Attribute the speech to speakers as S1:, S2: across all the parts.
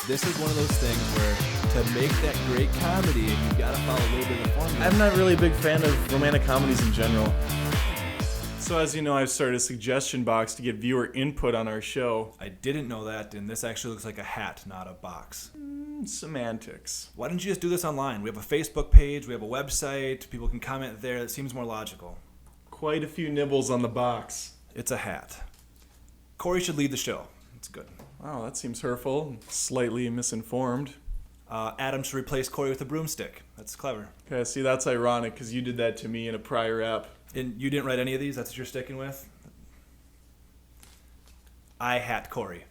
S1: This is one of those things where to make that great comedy, you've got to follow a little bit of the formula.
S2: I'm not really a big fan of romantic comedies in general. So as you know, I've started a suggestion box to get viewer input on our show.
S1: I didn't know that, and this actually looks like a hat, not a box.
S2: Semantics.
S1: Why don't you just do this online? We have a Facebook page, we have a website, people can comment there. It seems more logical.
S2: Quite a few nibbles on the box.
S1: It's a hat. Corey should lead the show. It's good.
S2: Wow, that seems hurtful. Slightly misinformed.
S1: Adam should replace Corey with a broomstick. That's clever.
S2: Okay, see, that's ironic because you did that to me in a prior ep.
S1: And you didn't write any of these? That's what you're sticking with? I hat Corey.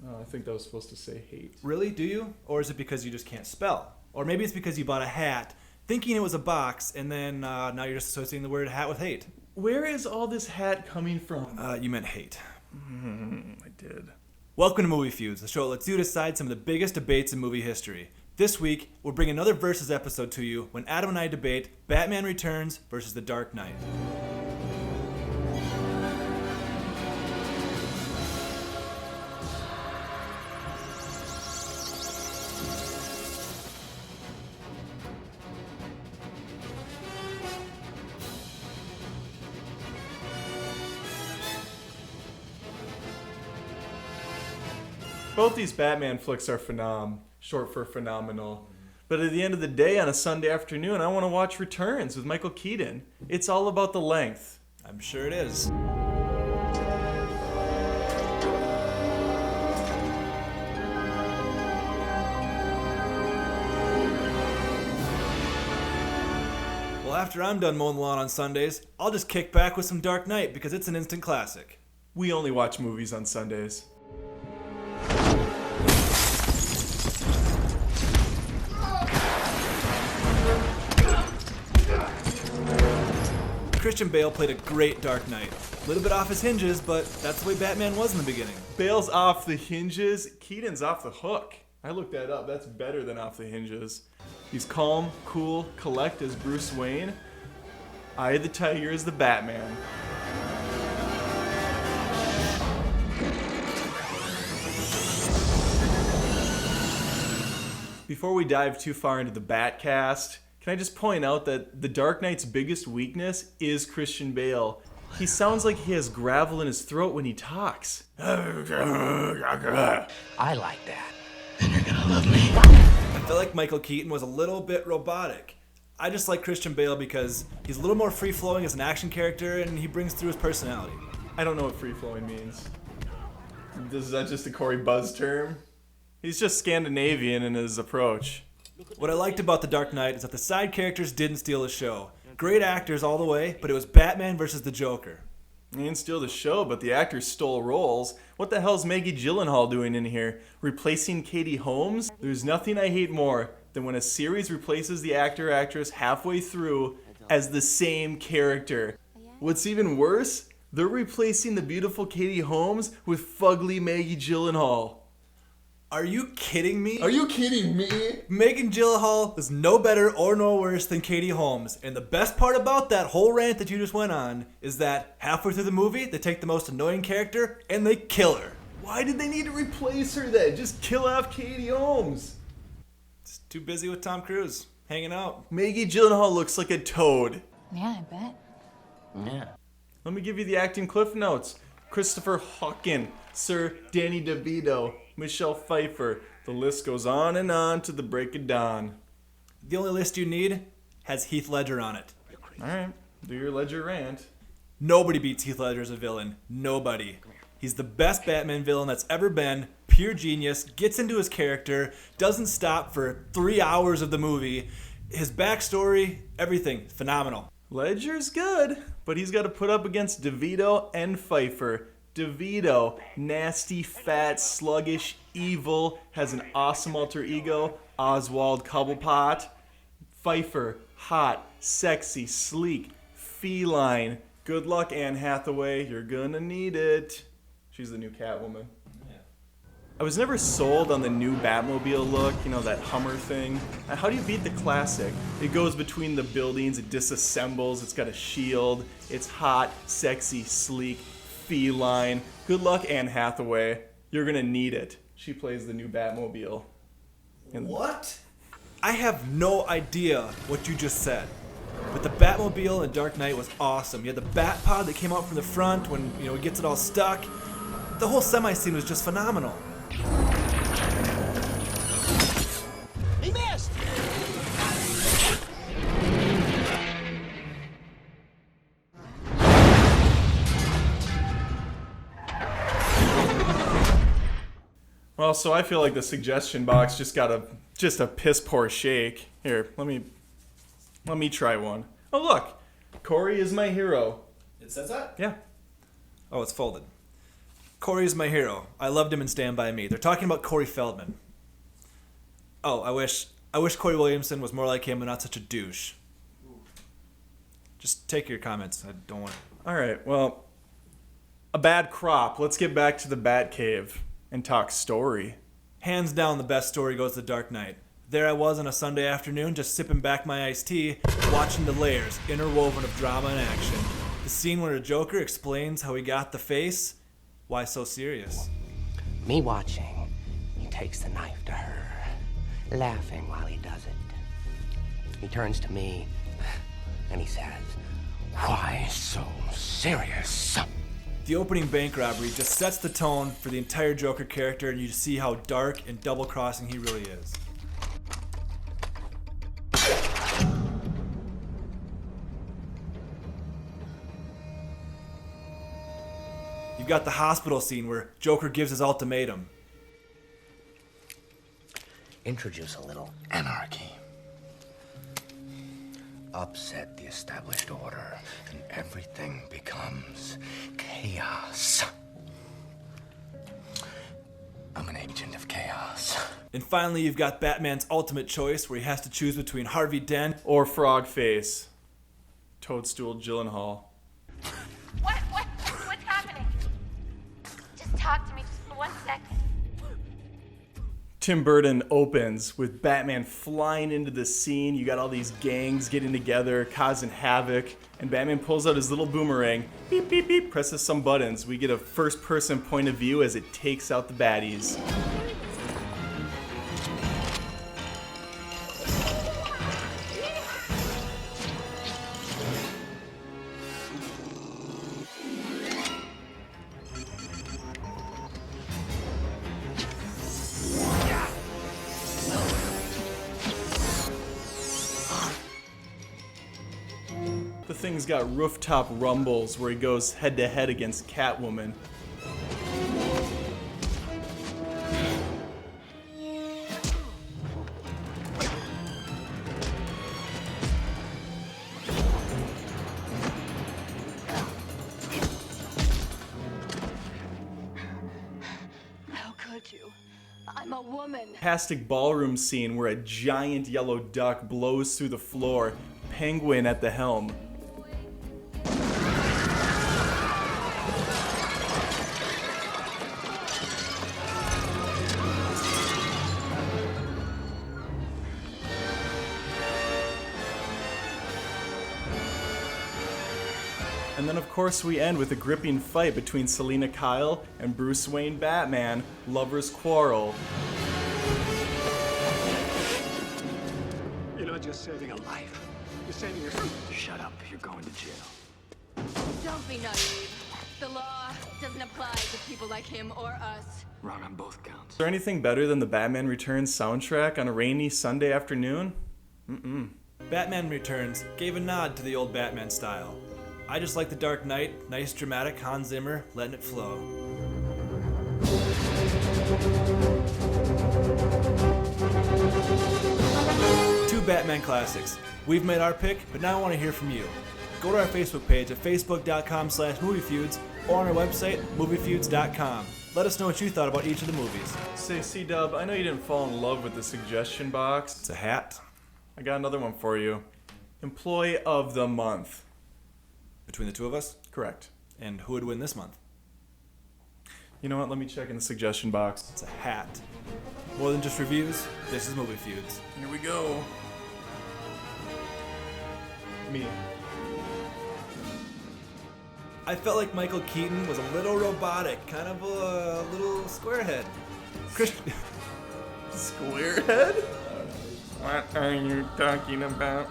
S2: Oh, I think that was supposed to say hate.
S1: Really? Do you? Or is it because you just can't spell? Or maybe it's because you bought a hat thinking it was a box, and then now you're just associating the word hat with hate.
S2: Where is all this hat coming from?
S1: You meant hate.
S2: I did.
S1: Welcome to Movie Feuds, the show that lets you decide some of the biggest debates in movie history. This week, we'll bring another Versus episode to you when Adam and I debate Batman Returns versus The Dark Knight.
S2: Both these Batman flicks are short for phenomenal. But at the end of the day, on a Sunday afternoon, I want to watch Returns with Michael Keaton. It's all about the length.
S1: I'm sure it is. Well, after I'm done mowing the lawn on Sundays, I'll just kick back with some Dark Knight because it's an instant classic.
S2: We only watch movies on Sundays.
S1: Christian Bale played a great Dark Knight. A little bit off his hinges, but that's the way Batman was in the beginning.
S2: Bale's off the hinges, Keaton's off the hook. I looked that up, that's better than off the hinges. He's calm, cool, collect as Bruce Wayne. Eye of the Tiger is the Batman. Before we dive too far into the Batcast, can I just point out that The Dark Knight's biggest weakness is Christian Bale. He sounds like he has gravel in his throat when he talks.
S3: I like that. And you're gonna love me.
S1: I feel like Michael Keaton was a little bit robotic. I just like Christian Bale because he's a little more free-flowing as an action character and he brings through his personality.
S2: I don't know what free-flowing means. Is that just a Corey Buzz term? He's just Scandinavian in his approach.
S1: What I liked about The Dark Knight is that the side characters didn't steal the show. Great actors all the way, but it was Batman versus the Joker.
S2: He didn't steal the show, but the actors stole roles. What the hell's Maggie Gyllenhaal doing in here? Replacing Katie Holmes? There's nothing I hate more than when a series replaces the actor or actress halfway through as the same character. What's even worse, they're replacing the beautiful Katie Holmes with fugly Maggie Gyllenhaal.
S1: Are you kidding me?
S2: Are you kidding me?
S1: Megan Gyllenhaal is no better or no worse than Katie Holmes. And the best part about that whole rant that you just went on is that halfway through the movie, they take the most annoying character and they kill her.
S2: Why did they need to replace her then? Just kill off Katie Holmes.
S1: Just too busy with Tom Cruise, hanging out.
S2: Maggie Gyllenhaal looks like a toad.
S4: Yeah, I bet.
S3: Yeah.
S2: Let me give you the acting cliff notes. Christopher Walken, Sir Danny DeVito, Michelle Pfeiffer. The list goes on to the break of dawn.
S1: The only list you need has Heath Ledger on it.
S2: Alright, do your Ledger rant.
S1: Nobody beats Heath Ledger as a villain. Nobody. He's the best Batman villain that's ever been. Pure genius, gets into his character, doesn't stop for 3 hours of the movie. His backstory, everything, phenomenal.
S2: Ledger's good, but he's got to put up against DeVito and Pfeiffer. DeVito, nasty, fat, sluggish, evil, has an awesome alter ego, Oswald Cobblepot. Pfeiffer, hot, sexy, sleek, feline. Good luck, Anne Hathaway, you're gonna need it. She's the new Catwoman. I was never sold on the new Batmobile look, you know, that Hummer thing. How do you beat the classic? It goes between the buildings, it disassembles, it's got a shield, it's hot, sexy, sleek, feline. Good luck, Anne Hathaway. You're gonna need it. She plays the new Batmobile.
S4: What?
S1: I have no idea what you just said. But the Batmobile in The Dark Knight was awesome. You had the Bat Pod that came out from the front when, it gets it all stuck. The whole semi scene was just phenomenal.
S4: He missed!
S2: Well, so I feel like the suggestion box just got a piss poor shake. Here, let me try one. Oh look, Corey is my hero.
S4: It says that?
S2: Yeah.
S1: Oh, it's folded. Corey is my hero. I loved him in Stand By Me. They're talking about Corey Feldman. Oh, I wish Corey Williamson was more like him and not such a douche. Just take your comments. I don't want.
S2: All right. Well, a bad crop. Let's get back to the Batcave and talk story.
S1: Hands down, the best story goes to Dark Knight. There I was on a Sunday afternoon, just sipping back my iced tea, watching the layers interwoven of drama and action. The scene where the Joker explains how he got the face. Why so serious?
S5: Me watching, he takes the knife to her, laughing while he does it. He turns to me and he says, "Why so serious?"
S1: The opening bank robbery just sets the tone for the entire Joker character, and you see how dark and double-crossing he really is. You've got the hospital scene where Joker gives his ultimatum.
S5: Introduce a little anarchy. Upset the established order, and everything becomes chaos. I'm an agent of chaos.
S1: And finally, you've got Batman's ultimate choice, where he has to choose between Harvey Dent
S2: Or Frogface. Toadstool Gyllenhaal.
S6: What's happening? Just talk to me just for 1 second.
S2: Tim Burton opens with Batman flying into the scene. You got all these gangs getting together, causing havoc, and Batman pulls out his little boomerang, beep, beep, beep, presses some buttons. We get a first-person point of view as it takes out the baddies. The thing's got rooftop rumbles where he goes head-to-head against Catwoman.
S6: How could you? I'm a woman.
S2: Fantastic ballroom scene where a giant yellow duck blows through the floor, Penguin at the helm. And then, of course, we end with a gripping fight between Selina Kyle and Bruce Wayne Batman, lovers' quarrel.
S7: You're not just saving a life. You're saving yourself. Shut up. You're going to jail.
S6: Don't be naive. The law doesn't apply to people like him or us.
S7: Wrong on both counts.
S2: Is there anything better than the Batman Returns soundtrack on a rainy Sunday afternoon?
S1: Batman Returns gave a nod to the old Batman style. I just like The Dark Knight, nice dramatic Hans Zimmer, letting it flow. Two Batman classics. We've made our pick, but now I want to hear from you. Go to our Facebook page at facebook.com/moviefeuds or on our website, moviefeuds.com. Let us know what you thought about each of the movies.
S2: Say, C-Dub, I know you didn't fall in love with the suggestion box.
S1: It's a hat.
S2: I got another one for you. Employee of the Month.
S1: Between the two of us?
S2: Correct.
S1: And who would win this month?
S2: You know what? Let me check in the suggestion box.
S1: It's a hat. More than just reviews, this is Movie Feuds.
S2: Here we go. Me.
S1: I felt like Michael Keaton was a little robotic, kind of a little squarehead. Christian.
S2: Squarehead? What are you talking about?